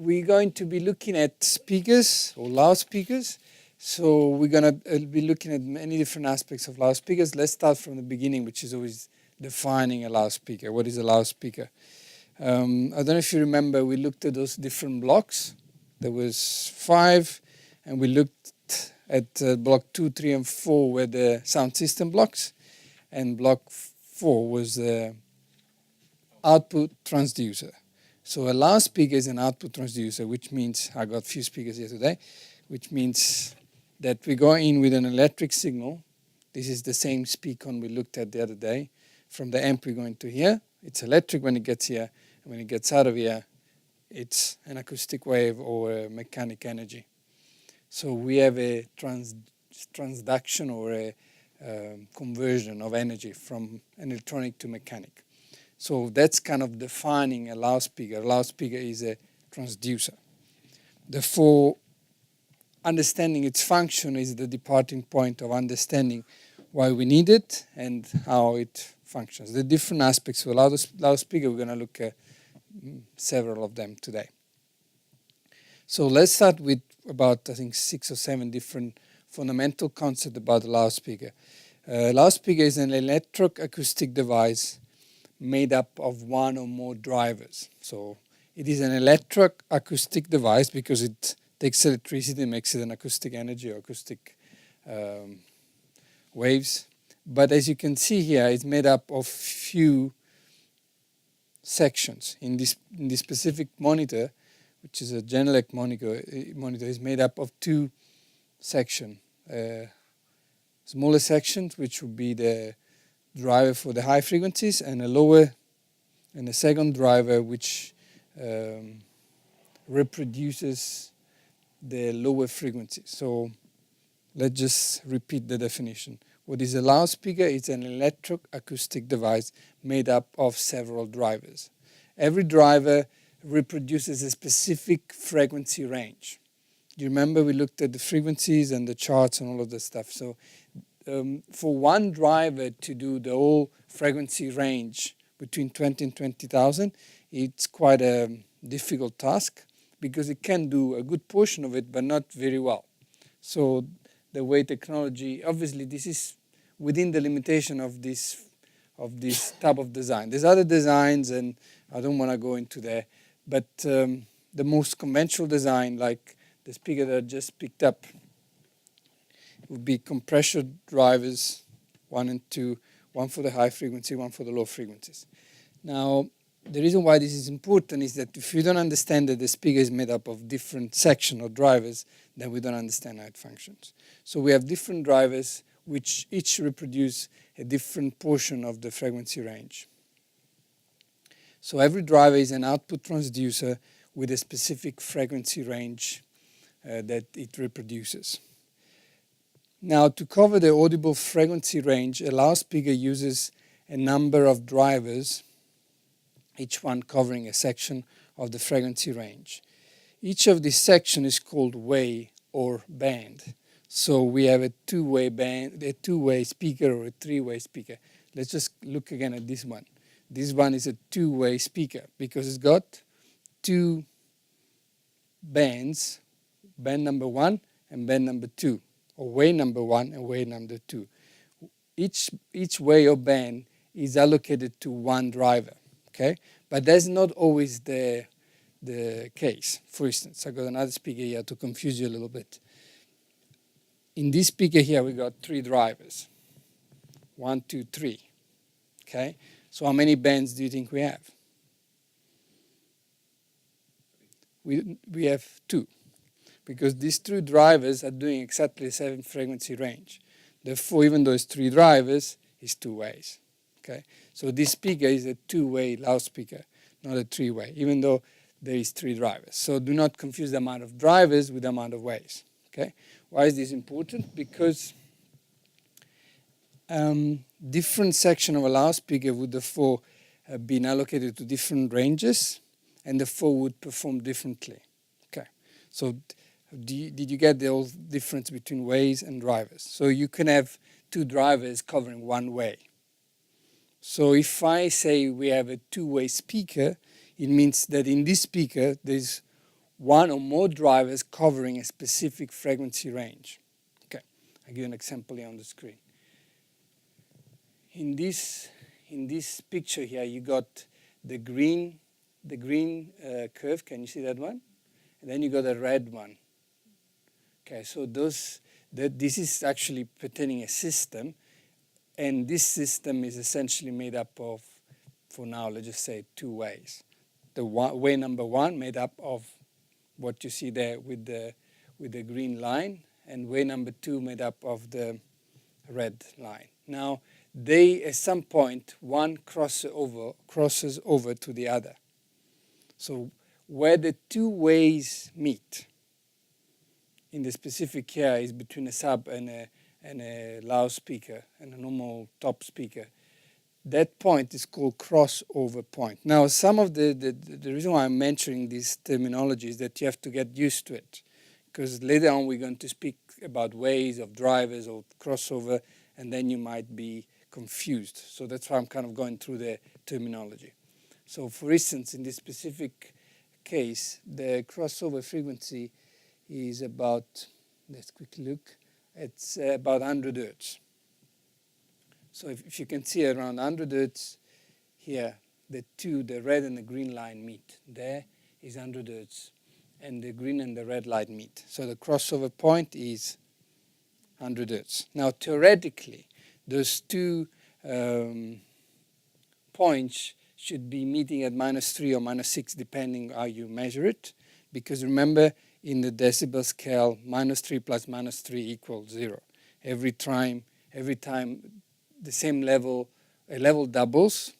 we're going to be looking at speakers or loudspeakers. So we're going to be looking at many different aspects of loudspeakers. Let's start from the beginning, which is always defining a loudspeaker. What is a loudspeaker? I don't know if you remember, we looked at those different blocks. There was 5, and we looked at block 2, 3, and 4 were the sound system blocks, and block 4 was the output transducer. So a loudspeaker is an output transducer, which means, I got a few speakers here today, which means that we go in with an electric signal. This is the same speaker we looked at the other day. From the amp we're going to here. It's electric when it gets here, and when it gets out of here, it's an acoustic wave or a mechanic energy. So we have a transduction or a conversion of energy from an electronic to mechanic. So that's kind of defining a loudspeaker. A loudspeaker is a transducer. Therefore, understanding its function is the departing point of understanding why we need it and how it functions. The different aspects of a loudspeaker, we're going to look at several of them today. So let's start with about, I think, 6 or 7 different fundamental concepts about the loudspeaker. Loudspeaker is an electro-acoustic device made up of one or more drivers. So it is an electro-acoustic device because it takes electricity and makes it an acoustic energy or acoustic waves. But as you can see here, it's made up of few sections. In this specific monitor, which is a Genelec monitor, is made up of 2 sections. Smaller sections, which would be the driver for the high frequencies, and a second driver which reproduces the lower frequencies. So let's just repeat the definition. What is a loudspeaker? It's an electro-acoustic device made up of several drivers. Every driver reproduces a specific frequency range. Do you remember we looked at the frequencies and the charts and all of that stuff? So for one driver to do the whole frequency range between 20 and 20,000, it's quite a difficult task because it can do a good portion of it, but not very well. So the way technology, obviously this is within the limitation of this type of design. There's other designs, and I don't want to go into there, but the most conventional design, like the speaker that I just picked up, would be compression drivers, 1 and 2, one for the high frequency, one for the low frequencies. Now, the reason why this is important is that if you don't understand that the speaker is made up of different sections or drivers, then we don't understand how it functions. So we have different drivers which each reproduce a different portion of the frequency range. So every driver is an output transducer with a specific frequency range that it reproduces. Now, to cover the audible frequency range, a loudspeaker uses a number of drivers, each one covering a section of the frequency range. Each of these sections is called way or band. So we have a two-way band, a two-way speaker or a three-way speaker. Let's just look again at this one. This one is a two-way speaker because it's got 2 bands, band number 1 and band number 2, or way number 1 and way number 2. Each way or band is allocated to one driver, okay? But that's not always the case. For instance, I got another speaker here to confuse you a little bit. In this speaker here, we got 3 drivers. 1, 2, 3, okay? So how many bands do you think we have? We have 2, because these 2 drivers are doing exactly the same frequency range. Therefore, even though it's 3 drivers, it's 2 ways. Okay, so this speaker is a 2-way loudspeaker, not a 3-way, even though there is 3 drivers. So do not confuse the amount of drivers with the amount of ways. Okay, why is this important? Because different section of a loudspeaker would therefore have been allocated to different ranges, and therefore would perform differently. Okay, so did you get the whole difference between ways and drivers? So you can have 2 drivers covering 1 way. So if I say we have a 2-way speaker, it means that in this speaker there's one or more drivers covering a specific frequency range. Okay, I'll give you an example here on the screen. In this picture here, you got the green curve. Can you see that one? And then you got a red one. Okay, so this is actually pertaining a system, and this system is essentially made up of, for now, let's just say 2 ways. The way number 1 made up of what you see there with the green line, and way number 2 made up of the red line. Now, they at some point one crosses over to the other. So where the 2 ways meet in the specific here is between a sub and a loudspeaker and a normal top speaker. That point is called crossover point. Now, some of the reason why I'm mentioning this terminology is that you have to get used to it, because later on we're going to speak about ways of drivers or crossover, and then you might be confused. So that's why I'm kind of going through the terminology. So for instance, in this specific case, the crossover frequency is about, let's quickly look, it's about 100 Hertz. So if you can see around 100 Hertz here, the red and the green line meet. There is 100 Hertz, and the green and the red line meet. So the crossover point is 100 Hertz. Now theoretically, those 2 points should be meeting at -3 or -6 depending how you measure it, because remember in the decibel scale, -3 plus -3 equals 0. Every time the same level, a level doubles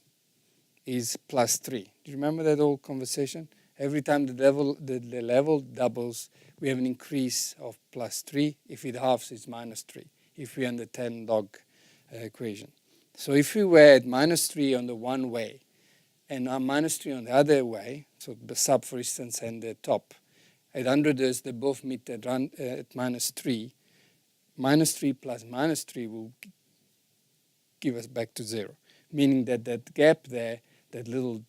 is +3. Do you remember that old conversation? Every time the level doubles, we have an increase of +3. If it halves, it's -3. If we're on the 10-log equation. So if we were at -3 on the one way and -3 on the other way, so the sub, for instance, and the top, at 100 Hertz, they both meet at -3. -3 plus -3 will give us back to 0, meaning that that gap there, that little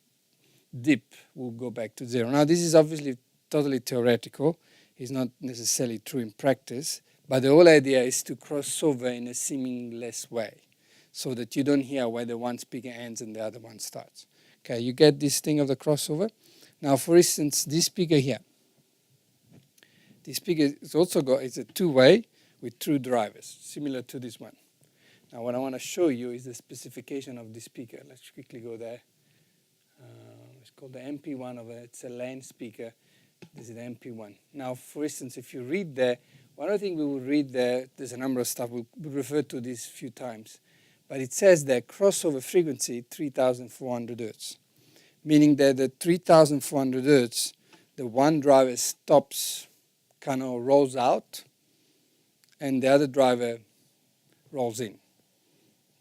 dip, will go back to 0. Now, this is obviously totally theoretical. It's not necessarily true in practice, but the whole idea is to cross over in a seamless way so that you don't hear where the one speaker ends and the other one starts. Okay, you get this thing of the crossover? Now, for instance, this speaker here. This speaker is also it's a 2-way with 2 drivers, similar to this one. Now, what I want to show you is the specification of this speaker. Let's quickly go there. It's called the MP1 of it. It's a LAN speaker. This is the MP1. Now, for instance, if you read there, one other thing we will read there, there's a number of stuff, we'll refer to this a few times. But it says that crossover frequency 3,400 Hertz, meaning that at 3,400 Hertz, the one driver stops, kind of rolls out, and the other driver rolls in.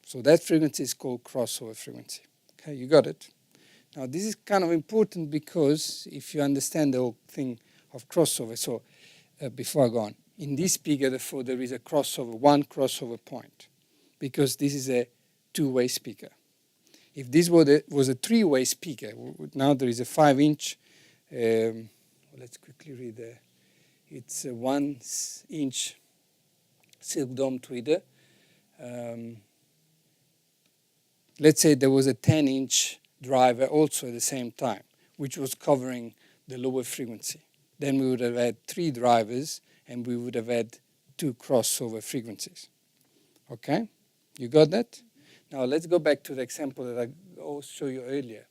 So that frequency is called crossover frequency. Okay, you got it? Now, this is kind of important because if you understand the whole thing of crossover, so before I go on, in this speaker, therefore, there is a crossover, one crossover point, because this is a 2-way speaker. If this was a 3-way speaker, now there is a 5-inch, let's quickly read there. It's a 1-inch silk dome tweeter. Let's say there was a 10-inch driver also at the same time, which was covering the lower frequency. Then we would have had 3 drivers, and we would have had 2 crossover frequencies. Okay? You got that? Now let's go back to the example that I showed you earlier.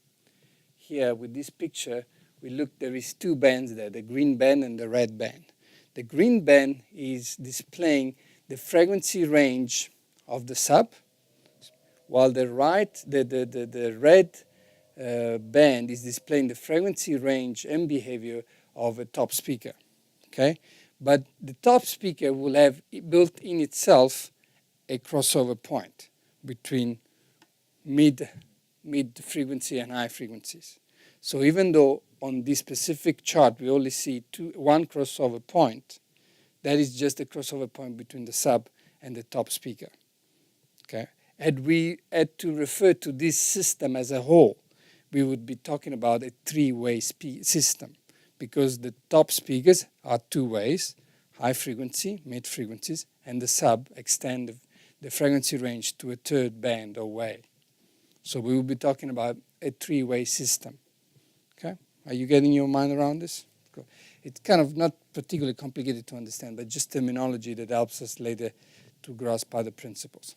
Here with this picture, we look, there is 2 bands there, the green band and the red band. The green band is displaying the frequency range of the sub, while the red band is displaying the frequency range and behavior of a top speaker. Okay? But the top speaker will have built in itself a crossover point between mid frequency and high frequencies. So even though on this specific chart we only see one crossover point, that is just a crossover point between the sub and the top speaker. Okay? Had we had to refer to this system as a whole, we would be talking about a 3-way system, because the top speakers are two ways, high frequency, mid frequencies, and the sub extend the frequency range to a third band or way. So we will be talking about a three-way system. Okay? Are you getting your mind around this? Cool. It's kind of not particularly complicated to understand, but just terminology that helps us later to grasp other principles.